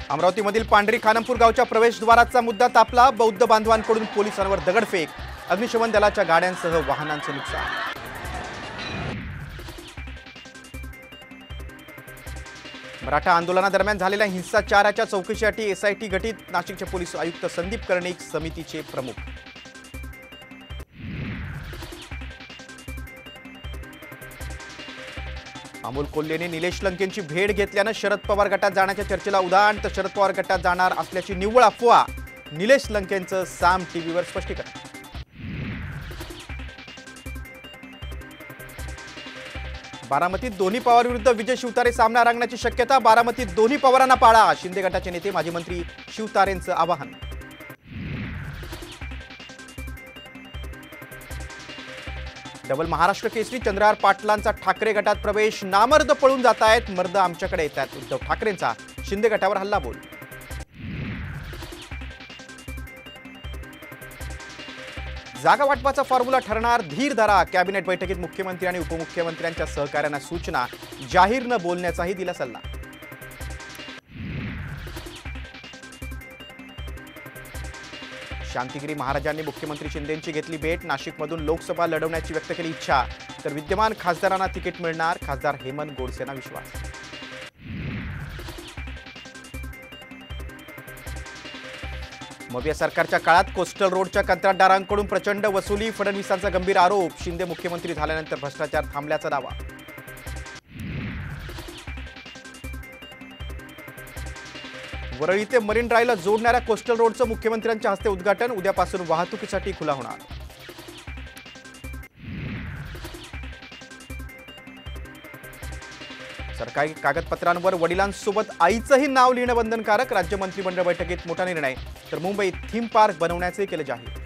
अमरावतीमधील पांढरी खानमपूर गावच्या प्रवेशद्वाराचा मुद्दा तापला। बौद्ध बांधवांकडून पोलिसांवर दगडफेक, अग्निशमन दलाच्या गाड्यांसह वाहनांचे नुकसान। मराठा आंदोलनादरम्यान झालेल्या हिंसाचाराच्या चौकशीसाठी एसआयटी गठीत, नाशिकचे पोलीस आयुक्त संदीप कर्णिक समितीचे प्रमुख। अमोल कोल्हेने निलेश लंकेंची भेट घेतल्यानं शरद पवार गटात जाण्याच्या चर्चेला उधाण, तर शरद पवार गटात जाणार असल्याची निव्वळ अफवा। निलेश लंकेंचं साम टीव्हीवर स्पष्टीकरण। बारामतीत दोन्ही पवार विरुद्ध विजय शिवतारे सामना रंगण्याची शक्यता। बारामतीत दोन्ही पवारांना पाळा, शिंदे गटाचे नेते माजी मंत्री शिवतारेंचं आवाहन। डबल महाराष्ट्र केसरी चंद्रहार पाटलांचा ठाकरे गटात प्रवेश, नामर्द पळून जात आहेत, मर्द आमच्याकडे येत आहेत। उद्धव ठाकरेंचा शिंदे गटावर हल्लाबोल। जागा वाटपाचा फॉर्म्युला ठरणार, धीर धरा। कॅबिनेट बैठकीत मुख्यमंत्री आणि उपमुख्यमंत्र्यांच्या सहकार्यांना सूचना, जाहीर न बोलण्याचाही दिला सल्ला। शांतिगिरी महाराजांनी मुख्यमंत्री शिंदेंची घेतली भेट, नाशिकमधून लोकसभा लढवण्याची व्यक्त केली इच्छा, तर विद्यमान खासदारांना तिकीट मिळणार, खासदार हेमंत गोडसेंना विश्वास। मविया सरकारच्या काळात कोस्टल रोडच्या कंत्राटदारांकडून प्रचंड वसुली, फडणवीसांचा गंभीर आरोप, शिंदे मुख्यमंत्री झाल्यानंतर भ्रष्टाचार थांबल्याचा दावा। वरळी ते मरीन ड्राईव्हला जोडणाऱ्या कोस्टल रोडचं मुख्यमंत्र्यांच्या हस्ते उद्घाटन, उद्यापासून वाहतुकीसाठी खुला होणार। सरकारी कागदपत्रांवर वडिलांसोबत आईचंही नाव लिहिणं बंधनकारक, राज्य मंत्रिमंडळ बैठकीत मोठा निर्णय, तर मुंबईत थीम पार्क बनवण्याचे केले जाहीर।